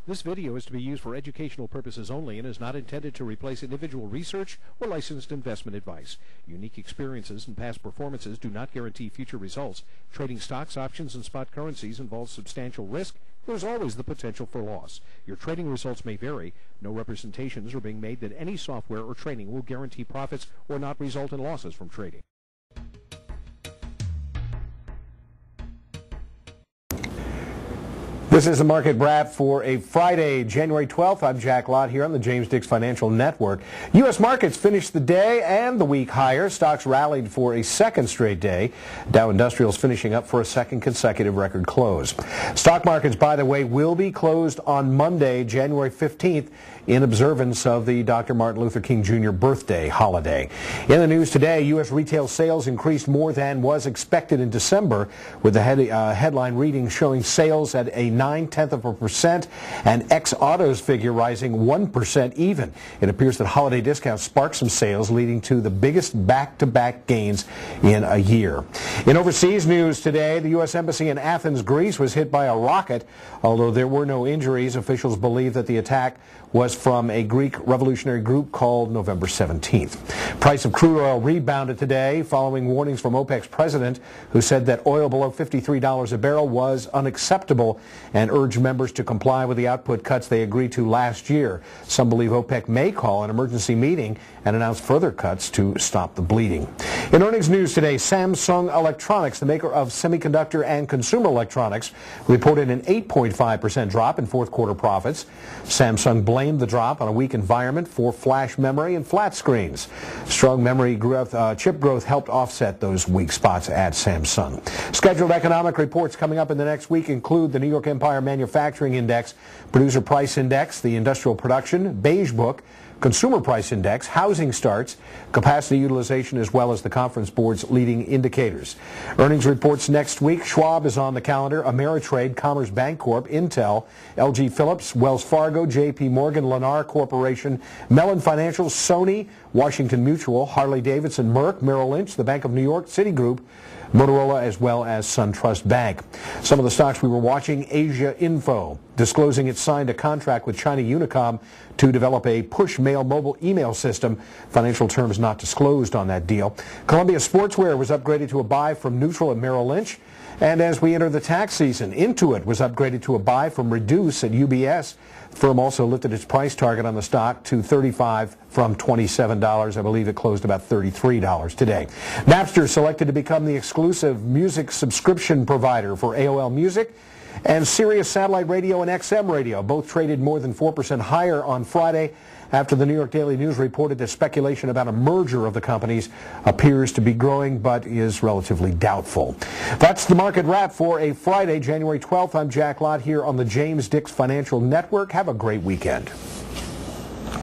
This video is to be used for educational purposes only and is not intended to replace individual research or licensed investment advice. Unique experiences and past performances do not guarantee future results. Trading stocks, options, and spot currencies involves substantial risk. There's always the potential for loss. Your trading results may vary. No representations are being made that any software or training will guarantee profits or not result in losses from trading. This is the market wrap for a Friday, January 12th. I'm Jack Lott here on the James Dix Financial Network. U.S. markets finished the day and the week higher. Stocks rallied for a second straight day. Dow Industrials finishing up for a second consecutive record close. Stock markets, by the way, will be closed on Monday, January 15th, in observance of the Dr. Martin Luther King Jr. birthday holiday. In the news today, U.S. retail sales increased more than was expected in December, with the headline reading showing sales at a 0.9% and ex-autos figure rising 1% even. It appears that holiday discounts sparked some sales, leading to the biggest back-to-back gains in a year. In overseas news today, the U.S. Embassy in Athens, Greece was hit by a rocket. Although there were no injuries, officials believe that the attack was from a Greek revolutionary group called November 17th. Price of crude oil rebounded today following warnings from OPEC's president, who said that oil below $53 a barrel was unacceptable and urged members to comply with the output cuts they agreed to last year. Some believe OPEC may call an emergency meeting and announce further cuts to stop the bleeding. In earnings news today, Samsung Electronics, the maker of semiconductor and consumer electronics, reported an 8.5% drop in fourth quarter profits. Samsung blamed the drop on a weak environment for flash memory and flat screens. Strong memory growth, chip growth helped offset those weak spots at Samsung. Scheduled economic reports coming up in the next week include the New York Empire Manufacturing Index, Producer Price Index, the Industrial Production, Beige Book, Consumer Price Index, housing starts, capacity utilization, as well as the Conference Board's leading indicators. Earnings reports next week. Schwab is on the calendar. Ameritrade, Commerce Bancorp, Intel, LG Philips, Wells Fargo, JP Morgan, Lennar Corporation, Mellon Financial, Sony, Washington Mutual, Harley-Davidson, Merck, Merrill Lynch, the Bank of New York, Citigroup, Motorola, as well as SunTrust Bank. Some of the stocks we were watching: Asia Info, disclosing it signed a contract with China Unicom to develop a push mail mobile email system. Financial terms not disclosed on that deal. Columbia Sportswear was upgraded to a buy from neutral at Merrill Lynch. And as we enter the tax season, Intuit was upgraded to a buy from reduce at UBS. The firm also lifted its price target on the stock to $35 from $27. I believe it closed about $33 today. Napster selected to become the exclusive music subscription provider for AOL Music. And Sirius Satellite Radio and XM Radio both traded more than 4% higher on Friday after the New York Daily News reported that speculation about a merger of the companies appears to be growing but is relatively doubtful. That's the market wrap for a Friday, January 12th. I'm Jack Lott here on the James Dix Financial Network. Have a great weekend.